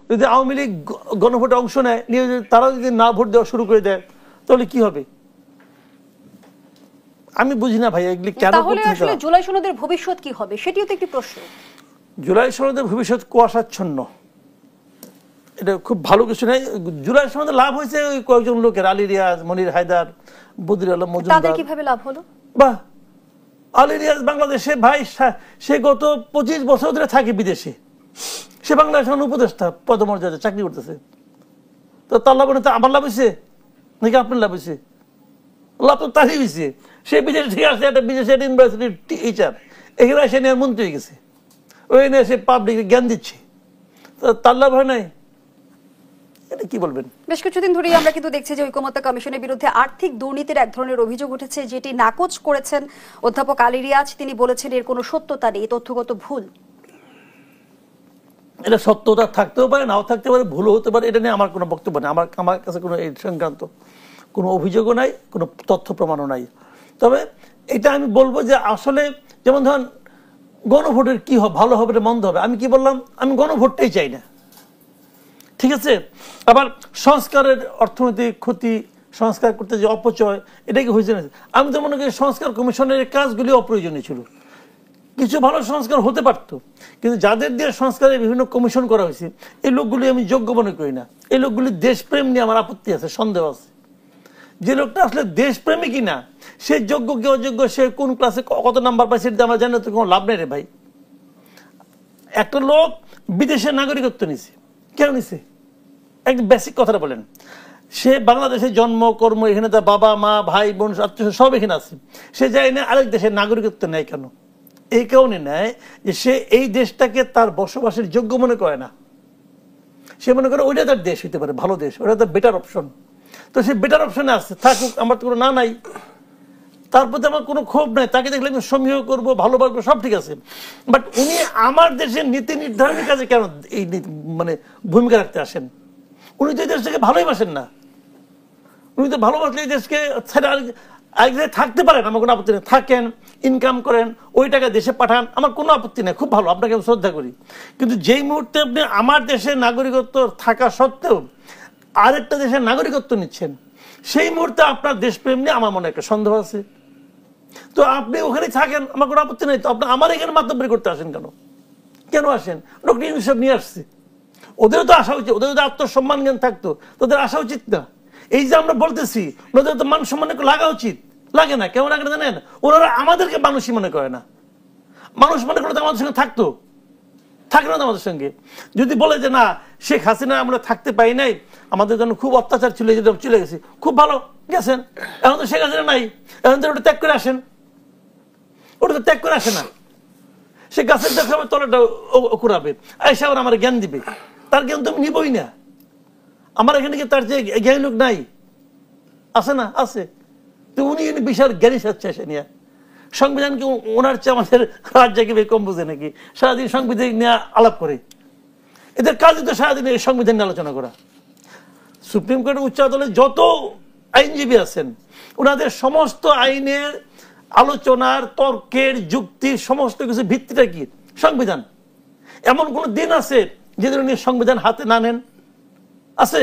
যদি আওয়ামী লীগ গণভোটে অংশ নেয়, নিয়ে তারা যদি না ভোট দেওয়া শুরু করে দেয়, তাহলে কি হবে? আমি বুঝি না ভাই এগুলি কেন। তাহলে আসলে জুলাই সনদের ভবিষ্যৎ কি হবে সেটিও তো একটি প্রশ্ন। জুলাই সনদের ভবিষ্যৎ কুয়াশাচ্ছন্ন, এটা খুব ভালো কিছু নেই। জুলাই সনদে লাভ হয়েছে ওই কয়েকজন লোকের, আলী রিয়াজ, মনির হায়দার, বদির আলম মজুমদার। তাদের কিভাবে লাভ হলো? বাহ, আলী রিয়াজ বাংলাদেশে ভাই, সে গত 25 বছর ধরে থাকে বিদেশে, সে বাংলাদেশের উপদেষ্টা পদমর্যাদা চাকরি করতেছে। তো তার লাভ তো আমার লাভ হয়েছে নাকি আপনার লাভ হয়েছে? লাভ তো তারই হয়েছে। সে বিদেশে ঠিক আছে, একটা বিদেশের ইউনিভার্সিটির টিচার, এখানে এসে নিয়ে মন্ত্রী হয়ে গেছে, ওই নিয়ে সে পাবলিক জ্ঞান দিচ্ছে, তো তার লাভ হয় নাই। এটা কি বলবেন? বেশ কিছুদিন ধরেই আমরা কিন্তু দেখছি যে ঐকমত্য কমিশনের বিরুদ্ধে আর্থিক দুর্নীতির এক ধরনের অভিযোগ উঠেছে, যেটি নাকচ করেছেন অধ্যাপক আলী রিয়াজ। তিনি বলেছেন এর কোনো সত্যতা নেই, তথ্যগত ভুল। এটা সত্যতা থাকতেও পারে, নাও থাকতে পারে, ভুলও হতে পারে, এটা নিয়ে আমার কোনো বক্তব্য নেই। আমার কাছে কোনো এই সংক্রান্ত কোনো অভিযোগও নাই, কোনো তথ্য প্রমাণও নাই। তবে এটা আমি বলবো যে আসলে যেমন ধরেন গণভোটের কি হবে, ভালো হবে মন্দ হবে, আমি কি বললাম, আমি গণভোটটাই চাই না, ঠিক আছে? আবার সংস্কারের অর্থনৈতিক ক্ষতি, সংস্কার করতে যে অপচয়, এটা কি হয়েছে না? আমি তো মনে করি সংস্কার কমিশনের কাজগুলি অপ্রয়োজনীয় ছিল, কিছু ভালো সংস্কার হতে পারত, কিন্তু যাদের দিয়ে সংস্কারের বিভিন্ন কমিশন করা হয়েছে এই লোকগুলি আমি যোগ্য মনে করি না। এই লোকগুলি দেশপ্রেম নিয়ে আমার আপত্তি আছে, সন্দেহ আছে। যে লোকটা আসলে দেশপ্রেমী কিনা, সে যোগ্য কি অযোগ্য, সে কোন ক্লাসে কত নাম্বার পায় সেটা আমরা জানি, তো কোনো লাভ নেই রে ভাই। একটা লোক বিদেশের নাগরিকত্ব নিছে, কেন নিছে? একদম বেসিক কথাটা বলেন। সে বাংলাদেশে জন্ম কর্ম, এখানে তার বাবা মা ভাই বোন আত্মীয় সব এখানে আছে, সে যায় না আরেক দেশের নাগরিকত্ব নেয় কেন? এই কারণে নেয় যে সে এই দেশটাকে তার বসবাসের যোগ্য মনে করে না। সে মনে করে ওইটা তার দেশ হইতে পারে, ভালো দেশ, ওটা তার বেটার অপশন। তো সে বেটার অপশনে আসছে, থাকুক, আমার তো কোনো না নাই, তার প্রতি আমার কোনো ক্ষোভ নাই, তাকে দেখলে আমি সমীহ করবো, ভালোবাসবো, সব ঠিক আছে। বাট উনি আমার দেশের নীতি নির্ধারণের কাজে কেন এই মানে ভূমিকা রাখতে আসেন? উনি তো এই দেশটাকে ভালোই বাসেন না। উনি তো ভালোবাসলে এই দেশকে ছেড়ে আরেক জায়গায় থাকতে পারেন, আমার কোনো আপত্তি নেই, থাকেন, ইনকাম করেন, ওই টাকা দেশে পাঠান, আমার কোনো আপত্তি নেই, খুব ভালো, আপনাকে আমি শ্রদ্ধা করি। কিন্তু যেই মুহূর্তে আপনি আমার দেশের নাগরিকত্ব থাকা সত্ত্বেও আরেকটা দেশের নাগরিকত্ব নিচ্ছেন, সেই মুহূর্তে আপনার দেশপ্রেম নিয়ে আমার মনে একটা সন্দেহ আছে। তো আপনি ওখানে থাকেন, আমার কোনো আপত্তি নেই, তো আপনি আমার এখানে মাতব্বরি করতে আসেন কেন? কেন আসেন? ডক্টর ইউনূস সাহেব নিয়ে আসছে, ওদেরও তো আসা উচিত, ওদের যদি আত্মসম্মান জ্ঞান থাকতো তাদের আসা উচিত না? এই যে আমরা বলতেছি ওদের তো মান সম্মান লাগা উচিত, লাগে না। কেমন লাগে জানেন? ওনারা আমাদেরকে মানুষই মনে করে না, মানুষ মনে করে তো আমাদের সঙ্গে থাকতো, থাকে না আমাদের সঙ্গে। যদি বলে যে না শেখ হাসিনা আমরা থাকতে পাই নাই, আমাদের জন্য খুব অত্যাচার ছিল, এই জন্য চলে গেছি, খুব ভালো গেছেন, এখন তো শেখ হাসিনা নাই, এখন তো ওটা ত্যাগ করে আসেন। ওটা তো ত্যাগ করে আসে না, সে গাছের দেখাবে তলাটা কুড়াবে, আয়সা ওরা আমার জ্ঞান দিবে, তার জ্ঞান তো আমি নিবই না। আমার এখানে কি তার যে জ্ঞানী লোক নাই? আছে না? আছে। তো উনি বিশাল জ্ঞানী সাচ্ছে এসে নিয়ে সংবিধানকে ওনার চেয়ে আমাদের রাজ্যকে কম বুঝে নাকি? সারাদিন সংবিধান নিয়ে আলাপ করে, এদের কাজই তো সারাদিন এই সংবিধান নিয়ে আলোচনা করা। সুপ্রিম কোর্টের উচ্চ আদালতে যত আইনজীবী আছেন, ওনাদের সমস্ত আইনের আলোচনার, তর্কের, যুক্তির সমস্ত কিছু ভিত্তিটা কি? সংবিধান। এমন কোন দিন আছে যেদিন উনি সংবিধান হাতে না নেন? আছে?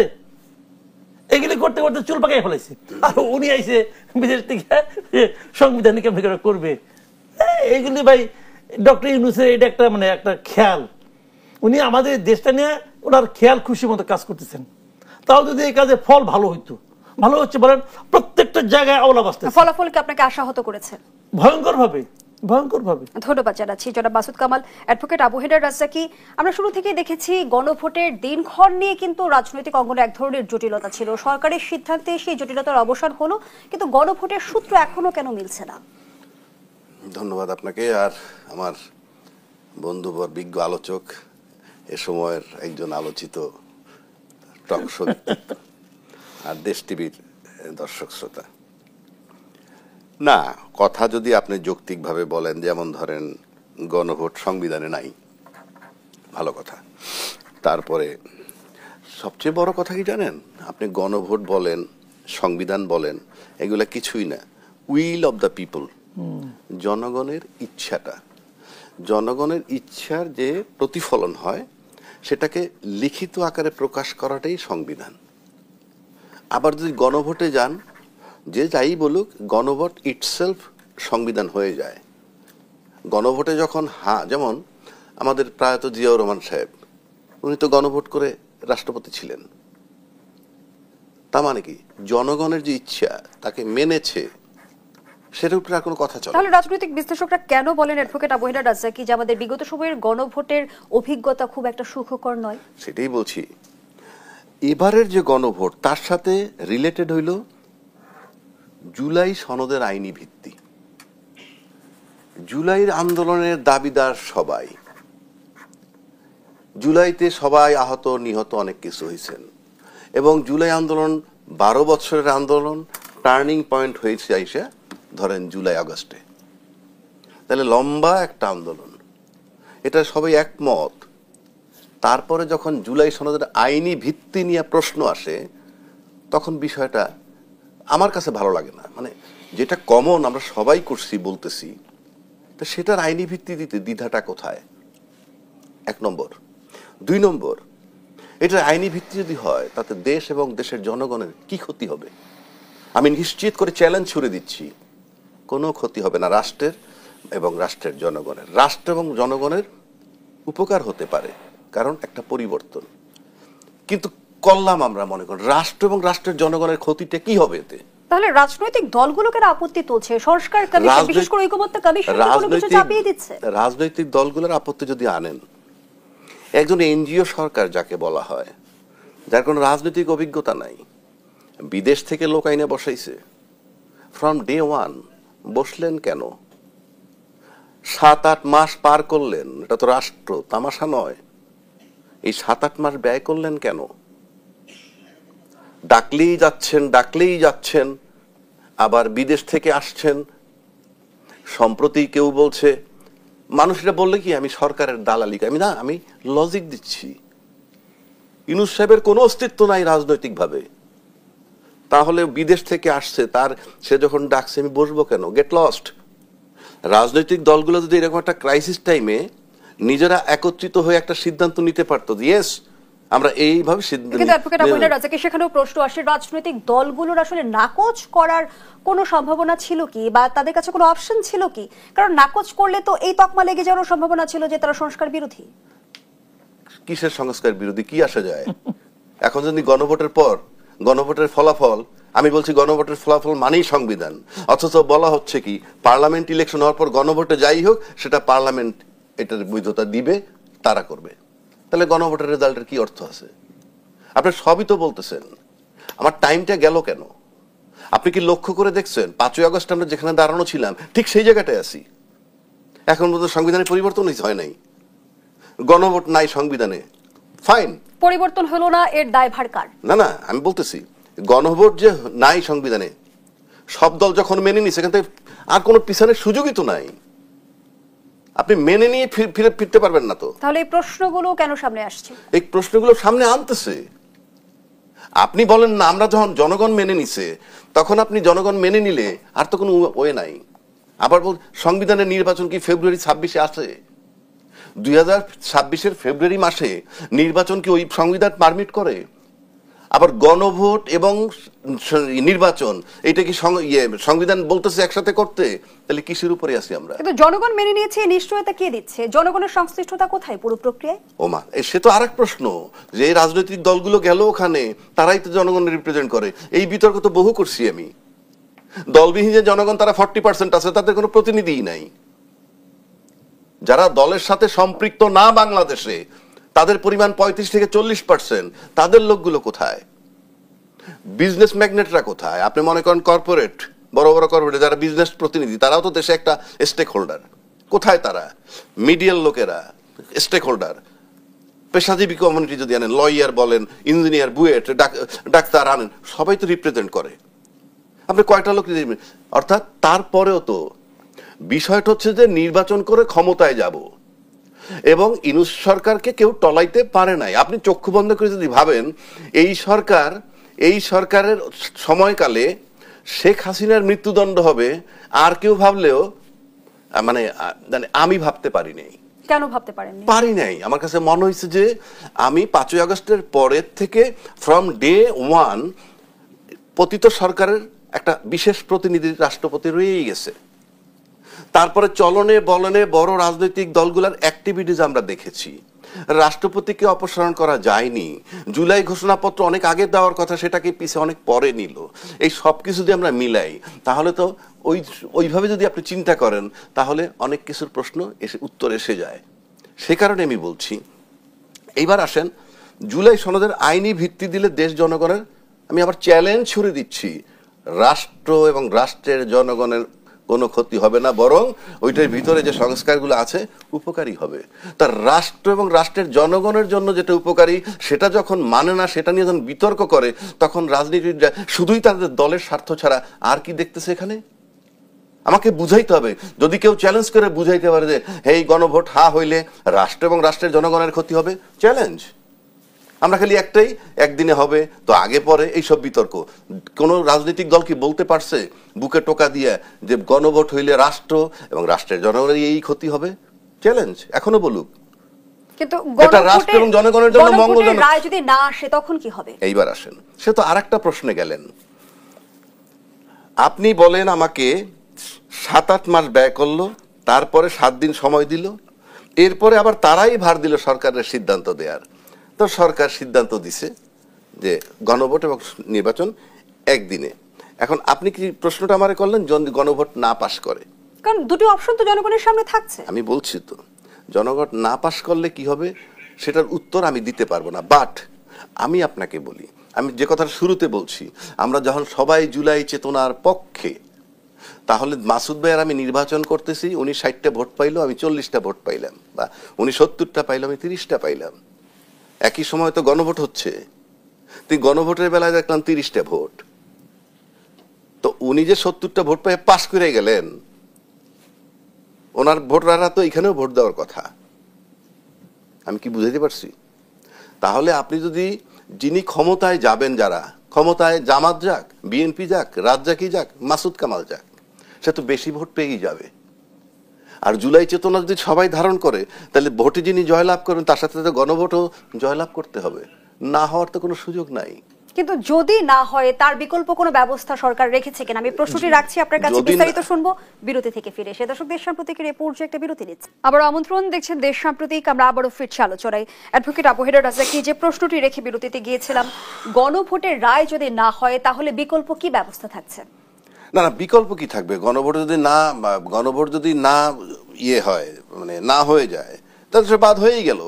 এগুলি করতে করতে চুল পাকাই ফেলাইছে, আর উনি আইসে বিদেশ থেকে সংবিধান কেমন করবে। এইগুলি ভাই ডক্টর ইউনূসের এটা একটা মানে একটা খেয়াল, উনি আমাদের দেশটা নিয়ে ওনার খেয়াল খুশি মতো কাজ করতেছেন। তাও যদি এই কাজে ফল ভালো হইতো, ভালো হচ্ছে বলেন, প্রত্যেকটা জায়গায় আওলা বাঁচতে, ফলাফল কি আপনাকে আশাহত করেছে? ভয়ঙ্কর ভাবে, ভয়ঙ্কর ভাবে। ধন্যবাদ জানাচ্ছি জনাব মাসুদ কামাল। অ্যাডভোকেট আবু হেডার রাজ্জাকি, আমরা শুরু থেকেই দেখেছি গণভোটের দিনক্ষণ নিয়ে কিন্তু রাজনৈতিক অঙ্গনে এক ধরনের জটিলতা ছিল, সরকারের সিদ্ধান্তে সেই জটিলতার অবসান হলো, কিন্তু গণভোটের সূত্র এখনো কেন মিলছে না? ধন্যবাদ আপনাকে আর আমার বন্ধুবর বিজ্ঞ আলোচক, এ সময়ের একজন আলোচিত টক শো আর দেশ টিভির দর্শক শ্রোতা। না, কথা যদি আপনি যৌক্তিকভাবে বলেন, যেমন ধরেন গণভোট সংবিধানে নাই, ভালো কথা। তারপরে সবচেয়ে বড় কথা কি জানেন? আপনি গণভোট বলেন, সংবিধান বলেন, এগুলা কিছুই না। উইল অব দ্য পিপল, জনগণের ইচ্ছাটা, জনগণের ইচ্ছার যে প্রতিফলন হয় সেটাকে লিখিত আকারে প্রকাশ করাটাই সংবিধান। আবার যদি গণভোটে যান, যে যাই বলুক, গণভোট ইটসেলফ সংবিধান হয়ে যায়। গণভোটে যখন যেমন আমাদের প্রয়াত জিয়াউর রহমান সাহেব, উনি তো গণভোট করে রাষ্ট্রপতি ছিলেন। তার মানে কি জনগণের যে ইচ্ছা তাকে মেনেছে, সেটার উপরে আর কোনো কথা চলে। তাহলে রাজনৈতিক বিশ্লেষকরা কেন বলেন অ্যাডভোকেট আবু হেনা রাজ্জাকি যে আমাদের বিগত সময়ের গণভোটের অভিজ্ঞতা খুব একটা সুখকর নয়? সেটাই বলছি, এবারের যে গণভোট তার সাথে রিলেটেড হইল জুলাই সনদের আইনি ভিত্তি। জুলাইয়ের আন্দোলনের দাবিদার সবাই, জুলাইতে সবাই আহত নিহত অনেক কিছু হয়েছেন, এবং জুলাই আন্দোলন 12 বছরের আন্দোলন, টার্নিং পয়েন্ট হয়েছে আইসা ধরেন জুলাই আগস্টে। তাহলে লম্বা একটা আন্দোলন, এটা সবাই একমত। তারপরে যখন জুলাই সনদের আইনি ভিত্তি নিয়ে প্রশ্ন আসে, তখন বিষয়টা আমার কাছে ভালো লাগে না। মানে যেটা কমন আমরা সবাই করছি বলতেছি, তো সেটার আইনি ভিত্তি দিতে দ্বিধাটা কোথায়? 1 নম্বর। 2 নম্বর, এটার আইনি ভিত্তি যদি হয় তাতে দেশ এবং দেশের জনগণের কি ক্ষতি হবে? আমি নিশ্চিত করে চ্যালেঞ্জ ছুড়ে দিচ্ছি, কোনো ক্ষতি হবে না রাষ্ট্রের এবং রাষ্ট্রের জনগণের। রাষ্ট্র এবং জনগণের উপকার হতে পারে, কারণ একটা পরিবর্তন। কিন্তু করলাম আমরা মনে করি রাষ্ট্র এবং রাষ্ট্রের জনগণের ক্ষতিটা কি হবে এতে? তাহলে রাজনৈতিক দলগুলো কেন আপত্তি তুলছে? সংস্কার কমিশন, বিশেষ করে ঐকমত্য কমিশন কোনো কিছু চাপিয়ে দিচ্ছে। রাজনৈতিক দলগুলোর আপত্তি যদি আনেন, একজন এনজিও সরকার যাকে বলা হয়, যার কোনো রাজনৈতিক অভিজ্ঞতা নাই, বিদেশ থেকে লোক আইনে বসাইছে, ফ্রম ডে 1 বসলেন কেন? 7-8 মাস পার করলেন, এটা তো রাষ্ট্র, তামাশা নয়। এই 7-8 মাস ব্যয় করলেন কেন? ডাকলেই যাচ্ছেন, আবার বিদেশ থেকে আসছেন। সম্প্রতি কেউ বলছে, মানুষরা বললে কি আমি সরকারের দালালি, আমি লজিক দিচ্ছি। ইউনূস সাহেবের কোনো অস্তিত্ব নাই রাজনৈতিকভাবে, তাহলে বিদেশ থেকে আসছে, সে যখন ডাকছে আমি বসবো কেন? Get lost. রাজনৈতিক দলগুলো যদি এরকম একটা ক্রাইসিস টাইমে নিজেরা একত্রিত হয়ে একটা সিদ্ধান্ত নিতে পারতো, ইয়েস আমরা এইভাবে সেখানেও প্রশ্ন আসে, রাজনৈতিক দলগুলোর আসলে নাকচ করার কোনো সম্ভাবনা ছিল কি, বা তাদের কাছে কোনো অপশন ছিল কি? কারণ নাকচ করলে তো এই তকমা লেগে যাওয়ার সম্ভাবনা ছিল যে তারা সংস্কার বিরোধী। কিসের সংস্কার বিরোধী? কি আসা যায়? এখন যদি গণভোটের পর গণভোটের ফলাফল, আমি বলছি গণভোটের ফলাফল মানেই সংবিধান, অথচ বলা হচ্ছে কি পার্লামেন্ট ইলেকশন হওয়ার পর গণভোটে যাই হোক সেটা পার্লামেন্ট এটার বৈধতা দিবে, তারা করবে। তাহলে গণভোটের রেজাল্টের কি অর্থ আছে? আপনি সবই তো বলতেছেন, আমার টাইমটা গেল কেন? আপনি কি লক্ষ্য করে দেখছেন 5ই আগস্ট আমরা যেখানে দাঁড়ানো ছিলাম ঠিক সেই জায়গাটায় আছি? এখন পর্যন্ত সংবিধানের পরিবর্তন হয় নাই, গণভোট নাই সংবিধানে, ফাইন, পরিবর্তন হলো না, এর দায়ভার কার? না আমি বলতেছি গণভোট যে নাই সংবিধানে, সব দল যখন মেনে নিছে, সেখান থেকে আর কোনো পিছনের সুযোগই তো নাই। আপনি মেনে নিয়ে ফিরতে পারবেন না তো। তাহলে এই প্রশ্নগুলো কেন সামনে আসছে? এই প্রশ্নগুলো সামনে আনতেছে। আপনি বলেন না আমরা যখন জনগণ মেনে নিছে, তখন আপনি জনগণ মেনে নিলে আর তো কোনো ওয়ে নাই। আবার সংবিধানের নির্বাচন কি ফেব্রুয়ারি 26-এ আসে? 2026-এর ফেব্রুয়ারি মাসে নির্বাচন কি ওই সংবিধান পারমিট করে? আবার গণভোট এবং নির্বাচন এটা কি সংবিধান বলতেছে একসাথে করতে? তাহলে কিসের উপরে আছি আমরা? কিন্তু জনগণ মেনে নিয়েছে, নিশ্চয়তা কে দিচ্ছে? জনগণের সংশ্লিষ্টতা কোথায় পুরো প্রক্রিয়ায়? ওমা, সে তো আরেক প্রশ্ন, যে রাজনৈতিক দলগুলো গেল ওখানে, তারাই তো জনগণের রিপ্রেজেন্ট করে। এই বিতর্ক তো বহু করছি আমি। দলবিহীন যে জনগণ তারা 40% আছে, তাদের কোনো প্রতিনিধিই নাই। যারা দলের সাথে সম্পৃক্ত না বাংলাদেশে, তাদের পরিমাণ 35 থেকে 40%। তাদের লোকগুলো কোথায়? বিজনেস ম্যাগনেটরা কোথায়? আপনি মনে করেন কর্পোরেট, বড় বড় কর্পোরেট যারা বিজনেস প্রতিনিধি, তারাও তো দেশে একটা স্টেক হোল্ডার। কোথায় তারা? মিডিয়ার লোকেরা স্টেক হোল্ডার। পেশাজীবী কমিউনিটি যদি আনেন, লয়ার বলেন, ইঞ্জিনিয়ার, বুয়েট, ডাক্তার আনেন, সবাই তো রিপ্রেজেন্ট করে। আপনি কয়টা লোক? অর্থাৎ তারপরেও তো বিষয়টা হচ্ছে যে নির্বাচন করে ক্ষমতায় যাব, এবং ইউনূস সরকারকে কেউ টলাইতে পারে নাই। আপনি চক্ষু বন্ধ করে যদি ভাবেন এই সরকারের সময়কালে শেখ হাসিনার মৃত্যুদণ্ড হবে, আর কেউ ভাবলেও মানে আমি ভাবতে পারিনি। কেন ভাবতে পারেননি? পারি নাই। আমার কাছে মনে হয়েছে যে আমি 5ই আগস্টের পরের থেকে ফ্রম ডে ওয়ান পতিত সরকারের একটা বিশেষ প্রতিনিধি রাষ্ট্রপতি রয়েই গেছে। তারপরে চলনে বলনে বড় রাজনৈতিক দলগুলোর অ্যাক্টিভিটিজ আমরা দেখেছি। রাষ্ট্রপতিকে অপসারণ করা যায়নি। জুলাই ঘোষণাপত্র অনেক আগে দেওয়ার কথা, সেটাকে পিছিয়ে অনেক পরে নিল। এই সব কিছু যদি আমরা মিলাই, তাহলে তো ওইভাবে যদি আপনি চিন্তা করেন, তাহলে অনেক কিছুর প্রশ্ন উত্তর এসে যায়। সে কারণে আমি বলছি, এইবার আসেন জুলাই সনদের আইনি ভিত্তি দিলে দেশ জনগণের, আমি আবার চ্যালেঞ্জ ছুড়ে দিচ্ছি, রাষ্ট্র এবং রাষ্ট্রের জনগণের কোনো ক্ষতি হবে না, বরং ওইটার ভিতরে যে সংস্কারগুলো আছে উপকারী হবে। তার রাষ্ট্র এবং রাষ্ট্রের জনগণের জন্য যেটা উপকারী সেটা যখন মানে না, সেটা নিয়ে যখন বিতর্ক করে, তখন রাজনীতিবিদরা শুধুই তাদের দলের স্বার্থ ছাড়া আর কি দেখতেছে এখানে? আমাকে বুঝাইতে হবে। যদি কেউ চ্যালেঞ্জ করে বুঝাইতে পারে যে এই গণভোট হা হইলে রাষ্ট্র এবং রাষ্ট্রের জনগণের ক্ষতি হবে, চ্যালেঞ্জ। আমরা খালি একটাই, একদিনে হবে তো আগে পরে এইসব বিতর্ক। কোন রাজনৈতিক দল কি বলতে পারছে বুকে টোকা দিয়ে যে গণভোট হইলে রাষ্ট্র এবং রাষ্ট্রের জনগণের এই ক্ষতি হবে? চ্যালেঞ্জ এখনো বলুক। কিন্তু এটা রাষ্ট্র এবং জনগণের জন্য মঙ্গলজনক। রায় যদি না আসে তখন কি হবে? এইবার আসেন, সে তো আরেকটা প্রশ্নে গেলেন। আপনি বলেন আমাকে 7-8 মাস ব্যয় করলো, তারপরে 7 দিন সময় দিল, এরপরে আবার তারাই ভার দিল সরকারের সিদ্ধান্ত দেওয়ার। তো সরকার সিদ্ধান্ত দিছে যে গণভোট এবং নির্বাচন একদিনে। এখন আপনি কি প্রশ্নটা আমারে করলেন গণভোট না পাশ করে? কারণ দুটি অপশন তো জনগণের সামনে থাকছে। আমি বলছি তো, জনগণ না পাশ করলে কি হবে সেটার উত্তর আমি দিতে পারবো না। বাট আমি আপনাকে বলি, আমি যে কথাটা শুরুতে বলছি, আমরা যখন সবাই জুলাই চেতনার পক্ষে, তাহলে মাসুদ ভাই আর আমি নির্বাচন করতেছি, উনি 60টা ভোট পাইলো, আমি 40টা ভোট পাইলাম, বা উনি 70টা পাইলো, আমি 30টা পাইলাম। একই সময় তো গণভোট হচ্ছে। তুই গণভোটের বেলায় দেখলাম 30টা ভোট, তো উনি যে 70টা ভোট পাই পাশ করে গেলেন, ওনার ভোটাররা তো এখানেও ভোট দেওয়ার কথা। আমি কি বুঝাইতে পারছি? তাহলে আপনি যদি, যিনি ক্ষমতায় যাবেন, যারা ক্ষমতায়, জামাত যাক, বিএনপি যাক, রাজ্জাকি যাক, মাসুদ কামাল যাক, সে তো বেশি ভোট পেয়েই যাবে। আর জুলাই চেতনা যদি সবাই ধারণ করে, তাহলে ভোটে যিনি জয়লাভ করেন তার সাথে সাথে গণভোটও জয়লাভ করতে হবে। না হওয়ার তো কোনো সুযোগ নাই। কিন্তু যদি না হয়, তার বিকল্প কোনো ব্যবস্থা সরকার রেখেছে কিনা? আমি প্রশ্নটি রাখছি আপনার কাছে, বিস্তারিত শুনবো বিরতি থেকে ফিরে এসে। দর্শক, দেশ সাম্প্রতিকের এই পর্যায়ে একটা বিরতি নিচ্ছে। আবার আমন্ত্রণ, দেখছেন দেশ সাম্প্রতিক। আমরা আবারও ফিরছি আলোচনায়। অ্যাডভোকেট আবু হেডার রাজ্জাকি, যে প্রশ্নটি রেখে বিরতিতে গিয়েছিলাম, গণভোটের রায় যদি না হয় তাহলে বিকল্প কি ব্যবস্থা থাকছে? না না, বিকল্প কি থাকবে? গণভোট যদি না ইয়ে হয়, মানে না হয়ে যায়, তাহলে সে বাদ হয়েই গেল।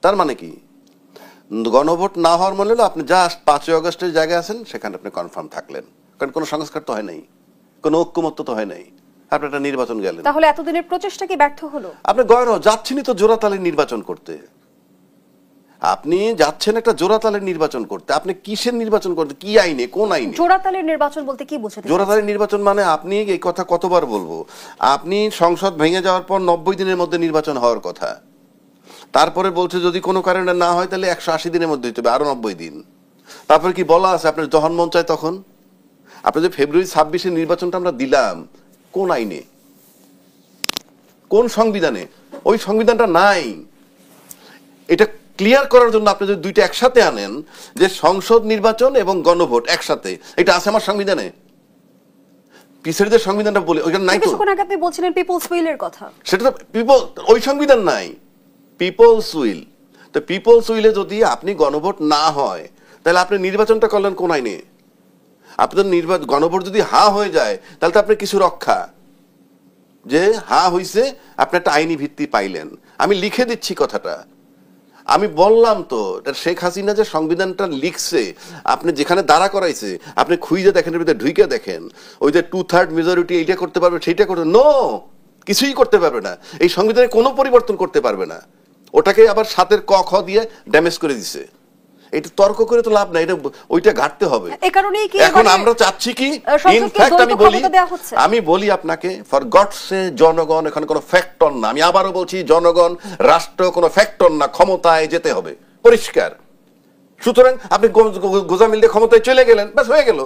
তার মানে কি? গণভোট না হওয়ার মানে হলো আপনি জাস্ট 5ই আগস্টের জায়গায় আছেন, সেখানে আপনি কনফার্ম থাকলেন, কারণ কোনো সংস্কার তো হয় নাই, কোনো ঐক্যমত্য তো হয় নাই, আপনি একটা নির্বাচন গেলেন। তাহলে এতদিনের প্রচেষ্টা কি ব্যর্থ হলো? আপনি যাচ্ছেনই তো জোড়াতালে নির্বাচন করতে। আপনি যাচ্ছেন একটা জোড়াতালের নির্বাচন করতে। আপনি কিসের নির্বাচন করতে? কি আইনে, কোন আইনে? জোড়াতালের নির্বাচন বলতে কি বোঝাতে? জোড়াতালের নির্বাচন মানে, আপনি এই কথা কতবার বলবো, আপনি সংসদ ভেঙে যাওয়ার পর 90 দিনের মধ্যে নির্বাচন হওয়ার কথা, তারপরে বলছে যদি কোনো কারণে না হয় তাহলে 180 দিনের মধ্যে হতে হবে, আরো 90 দিন। তারপরে কি বলা আছে, আপনার যখন মন চায় তখন। আপনি যে ফেব্রুয়ারি 26-এর নির্বাচনটা আমরা দিলাম, কোন আইনে, কোন সংবিধানে? ওই সংবিধানটা নাই। এটা ক্লিয়ার করার জন্য আপনি যদি দুইটা একসাথে আনেন, যে সংসদ নির্বাচন এবং গণভোট একসাথে, এটা আছে আমার সংবিধানে? পিছের যে সংবিধানটা বলে ওইটা নাই তো। কিছুক্ষণ আগে আপনি বলছিলেন পিপলস উইলের কথা, সেটা তো ওই সংবিধান নাই, পিপলস উইল। তো পিপলস উইলে যদি আপনি গণভোট না হয়, তাহলে আপনি নির্বাচনটা করলেন কোন আইনে? আপনার গণভোট যদি হা হয়ে যায়, তাহলে তো আপনার কিছু রক্ষা, যে হা হইছে, আপনি একটা আইনি ভিত্তি পাইলেন। আমি লিখে দিচ্ছি কথাটা, আমি বললাম তো, শেখ হাসিনা যে সংবিধানটা লিখছে, আপনি যেখানে দাঁড়া করাইছে, আপনি খুঁজে দেখেন, এর ভিতরে ঢুকে দেখেন, ওই যে 2/3 মেজরিটি এইটা করতে পারবে, সেইটা করতে, নো, কিছুই করতে পারবে না। এই সংবিধানে কোনো পরিবর্তন করতে পারবে না। ওটাকে আবার 7-এর ক খ দিয়ে ড্যামেজ করে দিছে। এটা তর্ক করে তো লাভ নাই, এটা ওইটা ঘাটতে হবে। এই কারণেই কি এখন আমরা চাচ্ছি কি, ইনফ্যাক্ট আমি বলি আপনাকে, ফর গডস সে, জনগণ এখানে কোনো ফ্যাক্টর না। আমি আবারও বলছি, জনগণ, রাষ্ট্র কোনো ফ্যাক্টর না, ক্ষমতায় যেতে হবে, পরিষ্কার। সুতরাং আপনি গোজামিল দিয়ে ক্ষমতায় চলে গেলেন, ব্যাস হয়ে গেল।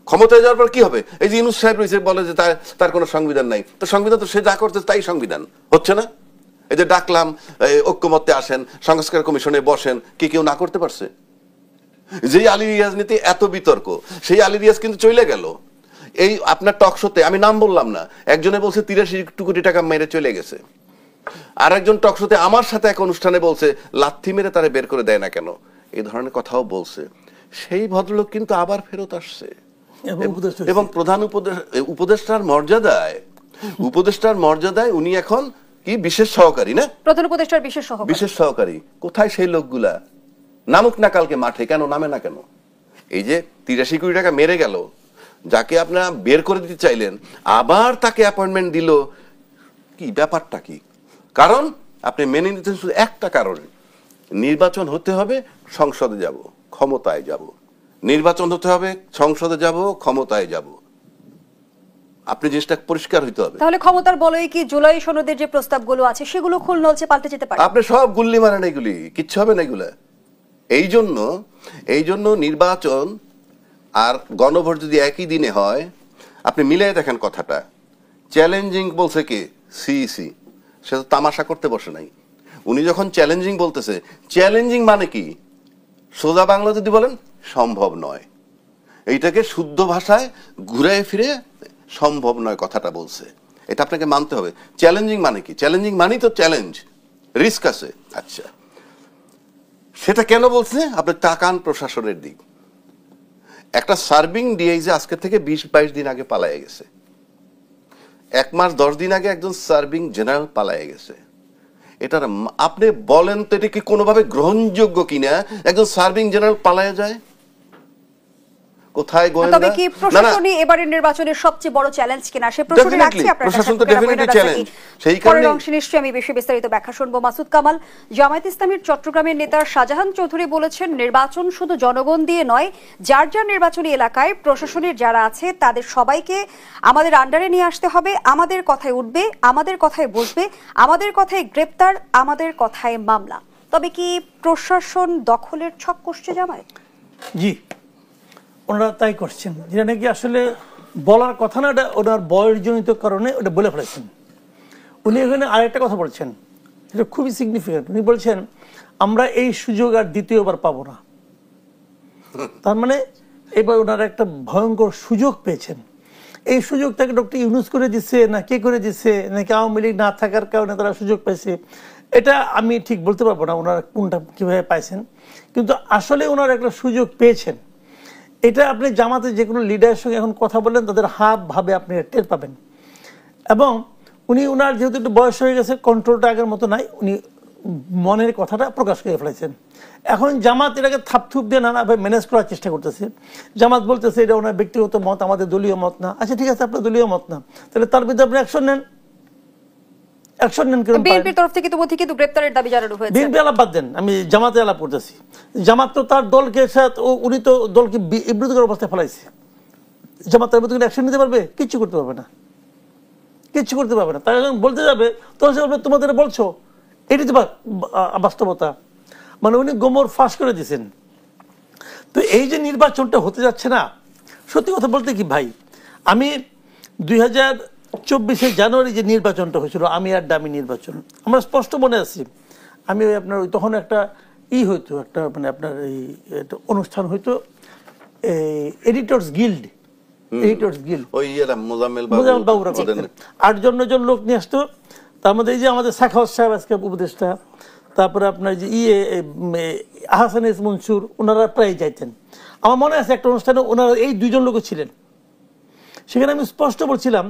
ক্ষমতায় যাওয়ার পর কি হবে? এই যে ইউনূস সাহেব রয়েছে বলে যে তার কোনো সংবিধান নাই, তো সংবিধান তো সে যা করতে তাই সংবিধান হচ্ছে না। এই যে ডাকলাম ঐক্যমত্যে আসেন, সংস্কার কমিশনে বসেন, কি কেউ না করতে পারছে? যেই আলী রিয়াজ নীতি এত বিতর্ক, সেই আলী রিয়াজ কিন্তু চলে গেল। এই আপনার টক শোতে, আমি নাম বললাম না, একজনে বলছে 83 কোটি টাকা মেরে চলে গেছে, আর একজন টক শোতে আমার সাথে এক অনুষ্ঠানে বলছে লাথি মেরে তারা বের করে দেয় না কেন, এই ধরনের কথাও বলছে। সেই ভদ্রলোক কিন্তু আবার ফেরত আসছে এবং প্রধান উপদেষ্টার মর্যাদায় উনি এখন কি বিশেষ সহকারী, না প্রধান উপদেষ্টার বিশেষ সহকারী। কোথায় সেই লোকগুলা? নামুক না কালকে মাঠে, কেন নামে না কেন? এই যে 83 কোটি টাকা মেরে গেল, যাকে আপনারা বের করে দিতে চাইলেন, আবার তাকে অ্যাপয়েন্টমেন্ট দিল, কি ব্যাপারটা কি? কারণ আপনি মেনে নিতেন শুধু একটা কারণে, নির্বাচন হতে হবে, সংসদে যাব, ক্ষমতায় যাব, নির্বাচন হতে হবে, সংসদে যাব, ক্ষমতায় যাব। আপনি জিনিসটা পরিষ্কার হইতে হবে। তাহলে ক্ষমতার বলয় কি জুলাই সনদের যে প্রস্তাবগুলো আছে সেগুলো খুলনলচে পাল্টে যেতে পারে? আপনি সব গুল্লি মারেন, এগুলি কিচ্ছু হবে না এগুলা। এই জন্য নির্বাচন আর গণভোট যদি একই দিনে হয়, আপনি মিলিয়ে দেখেন কথাটা। চ্যালেঞ্জিং বলছে কে? সিইসি। সে তো তামাশা করতে বসে নাই। উনি যখন চ্যালেঞ্জিং বলতেছে, চ্যালেঞ্জিং মানে কি? সোজা বাংলা যদি বলেন, সম্ভব নয়। এইটাকে শুদ্ধ ভাষায় ঘুরে ফিরে সম্ভব নয় কথাটা বলছে, এটা আপনাকে মানতে হবে। চ্যালেঞ্জিং মানে কি? চ্যালেঞ্জিং মানেই তো চ্যালেঞ্জ, রিস্ক আছে। আচ্ছা, সেটা কেন বলছে? আপনি তাকান প্রশাসনের দিক। একটা সার্ভিং ডিআইজি আজকে থেকে 20-22 দিন আগে পালায়ে গেছে। 1 মাস 10 দিন আগে একজন সার্ভিং জেনারেল পালায়ে গেছে। এটার আপনি বলেন তো, এটা কি কোনোভাবে গ্রহণযোগ্য কিনা? একজন সার্ভিং জেনারেল পালায়ে যায় কোথায়? গোয়েন্দা। তবে কি প্রশাসনই এবারের নির্বাচনের সবচেয়ে বড় চ্যালেঞ্জ কিনা? সে প্রশ্নটি রাখছি আপনার কাছে। প্রশাসন তো ডেফিনেটলি চ্যালেঞ্জ। সেই কারণে পরের অংশে নিশ্চয়ই আমি বিস্তারিত ব্যাখ্যা শুনবো। মাসুদ কামাল, জামায়াত ইসলামীর চট্টগ্রামের নেতা শাহজাহান চৌধুরী বলেছেন, নির্বাচন শুধু জনগণ দিয়ে নয়, যার যার নির্বাচনী এলাকায় প্রশাসনের যারা আছে তাদের সবাইকে আমাদের আন্ডারে নিয়ে আসতে হবে। আমাদের কথায় উঠবে, আমাদের কথায় বসবে, আমাদের কথায় গ্রেপ্তার, আমাদের কথায় মামলা। তবে কি প্রশাসন দখলের ছক কষছে জামায়াত? জি, ওনারা তাই করছেন, যেটা নাকি আসলে বলার কথা না, এটা ওনার বয়সজনিত কারণে ওটা বলে ফেলেছেন। উনি এখানে আরেকটা কথা বলছেন, এটা খুবই সিগনিফিকেন্ট। উনি বলছেন আমরা এই সুযোগ আর দ্বিতীয়বার পাবো না। তার মানে এবার ওনারা একটা ভয়ঙ্কর সুযোগ পেয়েছেন। এই সুযোগটাকে ডক্টর ইউনূস করে দিচ্ছে, না কে করে দিচ্ছে, নাকি আওয়ামী লীগ না থাকার কারণে তারা সুযোগ পাইছে, এটা আমি ঠিক বলতে পারবো না ওনারা কোনটা কিভাবে পাইছেন। কিন্তু আসলে ওনারা একটা সুযোগ পেয়েছেন। এটা আপনি জামাতে যে কোনো লিডারের সঙ্গে এখন কথা বলেন, তাদের হাব ভাবে আপনি টের পাবেন। এবং উনি ওনার যেহেতু একটু বয়স হয়ে গেছে, কন্ট্রোলটা আগের মতো নাই, উনি মনের কথাটা প্রকাশ করে ফেলেছেন। এখন জামাত এটাকে থাপথুপ দিয়ে নানাভাবে ম্যানেজ করার চেষ্টা করতেছে। জামাত বলতেছে এটা ওনার ব্যক্তিগত মত, আমাদের দলীয় মত না। আচ্ছা ঠিক আছে, আপনার দলীয় মত না, তাহলে তার বিরুদ্ধে আপনি অ্যাকশন নেন। বিএনপির তরফ থেকে ইতিমধ্যে কিন্তু গ্রেপ্তারের দাবি জানানো হয়েছে। বিএনপি আলাপ বাদ দেন, আমি জামাতে আলাপ করতেছি। জামাত তো তার দলকে উনি তো দলকে বিব্রতকর অবস্থায় ফেলাইছে। জামাত তার বিরুদ্ধে অ্যাকশন নিতে পারবে? কিচ্ছু করতে পারবে না, কিচ্ছু করতে পারবে না। তারা যখন বলতে যাবে তখন সে বলবে তোমাদের বলছো, এটি তো বাস্তবতা। মানে উনি গোমর ফাঁস করে দিয়েছেন। তো এই যে নির্বাচনটা হতে যাচ্ছে না, সত্যি কথা বলতে কি ভাই, আমি 2024 জানুয়ারি যে নির্বাচনটা হয়েছিল, আমি আর ডামি নির্বাচন, আমার স্পষ্ট মনে আছে। আমি আপনার তখন একটা হইতো, একটা মানে আপনার এই অনুষ্ঠান হইতো, এডিটর্স গিল্ড, ওই মোজাম্মেল বাবুরা 8-9 লোক নিয়ে আসতো। তার মধ্যে এই যে আমাদের সাখাওয়াত সাহেব আজকে উপদেষ্টা, তারপরে আপনার যে আহসান মনসুর, ওনারা প্রায় যাইতেন। আমার মনে আছে একটা অনুষ্ঠানে ওনারা এই 2জন লোক ছিলেন। সেখানে আমি স্পষ্ট বলছিলাম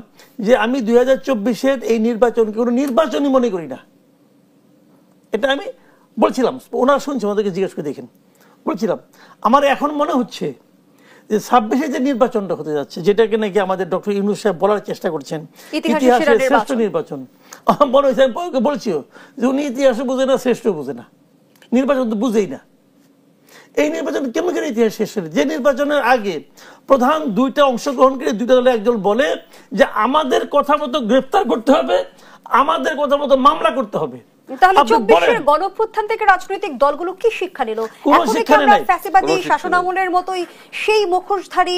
যে আমি 2024-এর এই নির্বাচনকে কোনো নির্বাচনই মনে করি না। এটা আমি বলছিলাম, ওনারা শুনছে, ওনাদেরকে জিজ্ঞেস করে দেখেন। বলছিলাম আমার এখন মনে হচ্ছে যে 26-এ যে নির্বাচনটা হতে যাচ্ছে, যেটাকে নাকি আমাদের ডক্টর ইউনূস সাহেব বলার চেষ্টা করছেন ইতিহাসের শ্রেষ্ঠ নির্বাচন, আমার মনে হয়েছে, আমি বলছিও যে উনি ইতিহাসও বুঝে না, শ্রেষ্ঠ বুঝে না, নির্বাচন তো বুঝেই না। এই নির্বাচন কেমন করে ইতিহাস শেষ হলো? যে নির্বাচনের আগে প্রধান 2টা অংশগ্রহণকারী 2টা দলে একজন বলে যে আমাদের কথা মতো গ্রেফতার করতে হবে, আমাদের কথা মতো মামলা করতে হবে। তাহলে 24-এর গণঅভ্যুত্থান থেকে রাজনৈতিক দলগুলো কি শিক্ষা নিল? এখন কি আমরা ফ্যাসিবাদী শাসনামলের মতোই সেই মুখোশধারী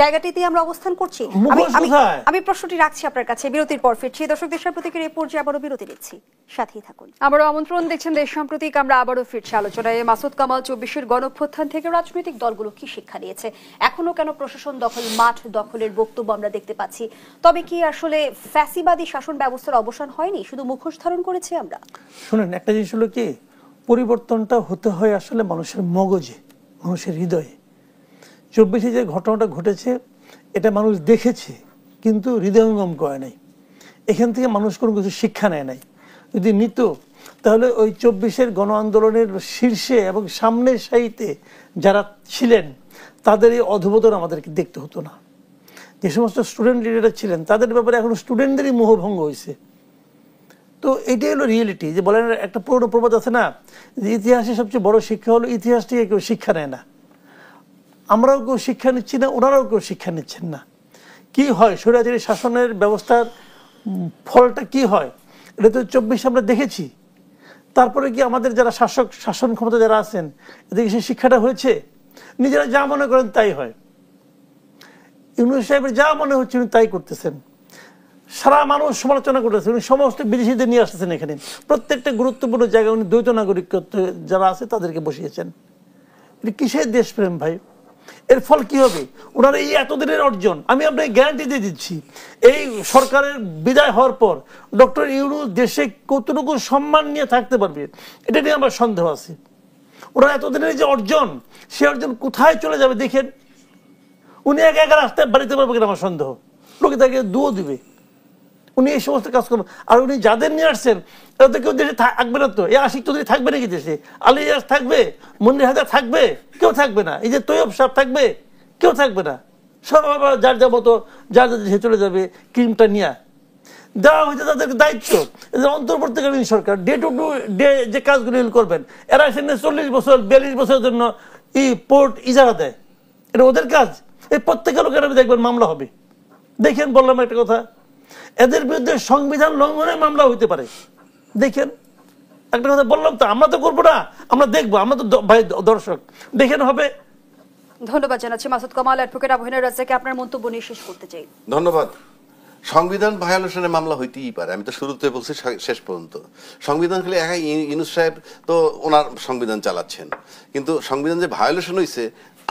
জায়গাটিতে আমরা অবস্থান করছি। মুখোশ কোথায়? আমি প্রশ্নটি রাখছি আপনার কাছে, বিরতির পর ফিরছি। দর্শক, দেশের প্রতীকের এই পর্যায়ে আবারও বিরতি নিচ্ছি, সাথেই থাকুন। আবারও আমন্ত্রণ, দেখছেন দেশ সাম্প্রতিক। আমরা আবারও ফিরছি আলোচনায়। মাসুদ কামাল, 24-এর গণঅভ্যুত্থান থেকে রাজনৈতিক দলগুলো কি শিক্ষা নিয়েছে? এখনো কেন প্রশাসন দখল, মাঠ দখলের বক্তব্য আমরা দেখতে পাচ্ছি? তবে কি আসলে ফ্যাসিবাদী শাসন ব্যবস্থার অবসান হয়নি, শুধু মুখোশ ধারণ করেছি আমরা? শুনেন, একটা জিনিস হলো কি, পরিবর্তনটা হতে হয় আসলে মানুষের মগজে, মানুষের হৃদয়ে। 24-এ যে ঘটনাটা ঘটেছে এটা মানুষ দেখেছে কিন্তু হৃদয়ঙ্গম করে নাই। এখান থেকে মানুষ কোনো কিছু শিক্ষা নেয় নাই। যদি নিত তাহলে ওই 24-এর গণ আন্দোলনের শীর্ষে এবং সামনের সারিতে যারা ছিলেন তাদের এই অধঃপতন আমাদেরকে দেখতে হতো না। যে সমস্ত স্টুডেন্ট লিডাররা ছিলেন তাদের ব্যাপারে এখন স্টুডেন্টদেরই মোহভঙ্গ হয়েছে। তো এটাই হলো রিয়েলিটি। যে বলেন, একটা পুরোনো প্রবাদ আছে না, যে ইতিহাসের সবচেয়ে বড় শিক্ষা হলো ইতিহাস থেকে কেউ শিক্ষা নেয় না। আমরাও কেউ শিক্ষা নিচ্ছি না, ওনারাও কেউ শিক্ষা নিচ্ছেন না। কি হয় স্বৈরাচারী শাসনের ব্যবস্থার ফলটা কি হয় এটা তো 24 আমরা দেখেছি। তারপরে কি আমাদের যারা শাসন ক্ষমতা যারা আছেন এদিকে সেই শিক্ষাটা হয়েছে? নিজেরা যা মনে করেন তাই হয়। ইউনূস সাহেবের যা মনে হচ্ছে উনি তাই করতেছেন। সারা মানুষ সমালোচনা করতেছে, উনি সমস্ত বিদেশিদের নিয়ে আসতেছেন এখানে। প্রত্যেকটা গুরুত্বপূর্ণ জায়গায় উনি দ্বৈত নাগরিকত্ব যারা আছে তাদেরকে বসিয়েছেন। এটা কিসের দেশপ্রেম ভাই? এর ফল কি হবে? ওনার এই এতদিনের অর্জন, আমি আপনাকে গ্যারান্টি দিয়ে দিচ্ছি, এই সরকারের বিদায় হওয়ার পর ডক্টর ইউনূস দেশে কতটুকু সম্মান নিয়ে থাকতে পারবে এটা নিয়ে আমার সন্দেহ আছে। ওনার এতদিনের যে অর্জন, সে অর্জন কোথায় চলে যাবে দেখেন। উনি একা একা রাস্তায় বাড়িতে পারবে কিনা আমার সন্দেহ। লোকে তাকে দুও দিবে। উনি এই সমস্ত কাজ করবেন। আর উনি যাদের নিয়ে আসছেন তারা তো কেউ দেশে থাকবে না। তো এই আশিক চৌধুরী থাকবে নাকি দেশে? আলী ইয়াস থাকবে? মনির হায়দার থাকবে? কেউ থাকবে না। এই যে তৈয়ব সাহেব থাকবে? কেউ থাকবে না। সব আবার যার যা মতো যার যা দেশে চলে যাবে ক্রিমটা নিয়ে। দেওয়া হয়েছে তাদেরকে দায়িত্ব, অন্তর্বর্তীকালীন সরকার ডে টু ডে যে কাজগুলো করবেন। এরা এখানে 40 বছর 42 বছরের জন্য পোর্ট ইজারা দেয়, এটা ওদের কাজ। এই প্রত্যেকের লোকের দেখবেন মামলা হবে। দেখেন, বললাম একটা কথা, এদের বিরুদ্ধে সংবিধান লঙ্ঘনের মামলা হইতে পারে। দেখেন, একটা কথা বললাম তো, আমরা তো করবো না, আমরা দেখবো, আমরা তো ভাই দর্শক, দেখেন হবে। ধন্যবাদ জানাচ্ছি মাসুদ কামাল। অ্যাডভোকেট আবু হেনা রাজ্জাককে আপনার মন্তব্য নিয়ে শেষ করতে চাই। ধন্যবাদ। সংবিধান ভায়োলেশনের মামলা হইতেই পারে, আমি তো শুরুতে বলছি শেষ পর্যন্ত। সংবিধান খেলে একাই ইউনূস সাহেব তো ওনার সংবিধান চালাচ্ছেন, কিন্তু সংবিধান যে ভায়োলেশন হয়েছে,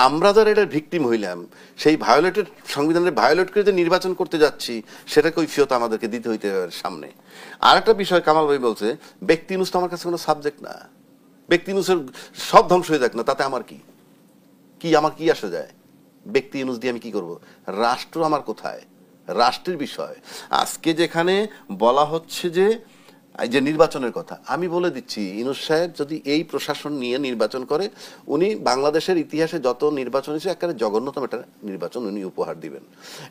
আমরা যারা এটার ভিকটিম হইলাম, সেই ভায়োলেটের সংবিধানের ভায়োলেট করে যে নির্বাচন করতে যাচ্ছি সেটা কৈফিয়ত আমাদেরকে দিতে হইতে হবে সামনে। আর একটা বিষয় কামাল ভাই বলছে, ব্যক্তি ইউনূস তো আমার কাছে কোনো সাবজেক্ট না। ব্যক্তি ইউনূসের সব ধ্বংস হয়ে যাক না, তাতে আমার কি আমার কি আসে যায়? ব্যক্তি ইউনূস দিয়ে আমি কি করব? রাষ্ট্র আমার কোথায়? রাষ্ট্রের বিষয় আজকে যেখানে বলা হচ্ছে যে এই যে নির্বাচনের কথা, আমি বলে দিচ্ছি, ইউনূস সাহেব যদি এই প্রশাসন নিয়ে নির্বাচন করে, উনি বাংলাদেশের ইতিহাসে যত নির্বাচন হয়েছে একেবারে জঘন্যতম একটা নির্বাচন উনি উপহার দিবেন।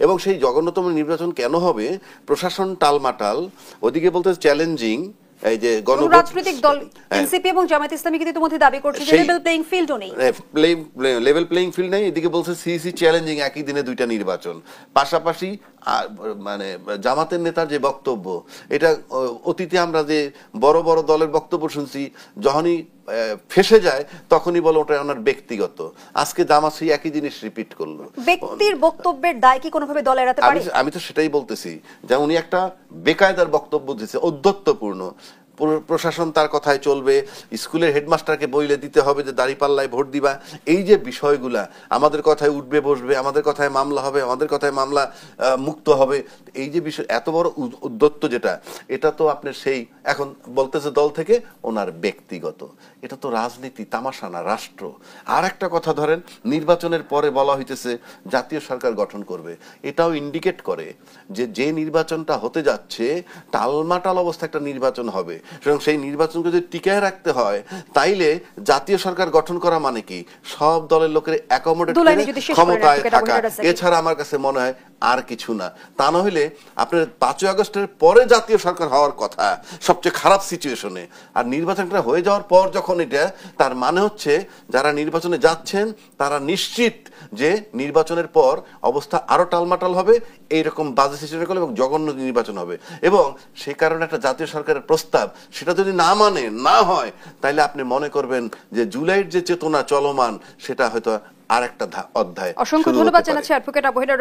এবং সেই জঘন্যতম নির্বাচন কেন হবে? প্রশাসন টালমাটাল, ওদিকে বলতে চ্যালেঞ্জিং। এই যে রাজনৈতিক দল এনসিপি এবং জামায়াত ইসলামী কিন্তু ইতিমধ্যে দাবি করছে যে লেভেল প্লেইং ফিল্ডও নেই। লেভেল প্লেইং ফিল্ড নেই। এদিকে বলছে সিইসি চ্যালেঞ্জিং, একই দিনে দুইটা নির্বাচন। পাশাপাশি মানে জামাতের নেতার যে বক্তব্য, এটা অতীতে আমরা যে বড় বড় দলের বক্তব্য শুনছি, যখনই ফেসে যায় তখনই বলে ওটা ওনার ব্যক্তিগত। আজকে জামাত সেই একই জিনিস রিপিট করলো। ব্যক্তির বক্তব্যের দায় কি কোনোভাবে দল এড়াতে পারে? আমি তো সেটাই বলতেছি, যে উনি একটা বেকায়দার বক্তব্য দিচ্ছে, ঔদ্ধত্যপূর্ণ। প্রশাসন তার কথায় চলবে, স্কুলের হেডমাস্টারকে বইলে দিতে হবে যে দাঁড়িপাল্লায় ভোট দিবা। এই যে বিষয়গুলা, আমাদের কথায় উঠবে বসবে, আমাদের কথায় মামলা হবে, আমাদের কথায় মামলা মুক্ত হবে, এই যে বিষয় এত বড় উদ্যত্ত যেটা, এটা তো আপনার সেই এখন বলতেছে দল থেকে ওনার ব্যক্তিগত। এটা তো রাজনীতি, তামাশা না, রাষ্ট্র। আর একটা কথা ধরেন, নির্বাচনের পরে বলা হইতেছে জাতীয় সরকার গঠন করবে। এটাও ইন্ডিকেট করে যে যে নির্বাচনটা হতে যাচ্ছে টালমাটাল অবস্থা একটা নির্বাচন হবে। সুতরাং সেই নির্বাচনকে যদি টিকায় রাখতে হয়, তাইলে জাতীয় সরকার গঠন করা মানে কি? সব দলের লোকের অ্যাকোমোডেট করে ক্ষমতায় থাকা, এছাড়া আমার কাছে মনে হয় আর কিছু না। তা না হলে আপনার 5ই আগস্টের পরে জাতীয় সরকার হওয়ার কথা সবচেয়ে খারাপ সিচুয়েশনে, আর নির্বাচনটা হয়ে যাওয়ার পর যখন এটা, তার মানে হচ্ছে যারা নির্বাচনে যাচ্ছেন তারা নিশ্চিত যে নির্বাচনের পর অবস্থা আরো টালমাটাল হবে, এইরকম বাজে সিচুয়েশন এবং জঘন্য নির্বাচন হবে। এবং সেই কারণে একটা জাতীয় সরকারের প্রস্তাব সেটা যদি না মানে না হয়, তাহলে আপনি মনে করবেন যে জুলাইয়ের যে চেতনা চলমান সেটা হয়তো আরেকটা অধ্যায় অসংখ্য শুরু হতে ধন্যবাদ পারে। জানাচ্ছি অ্যাডভোকেট আবু হেডার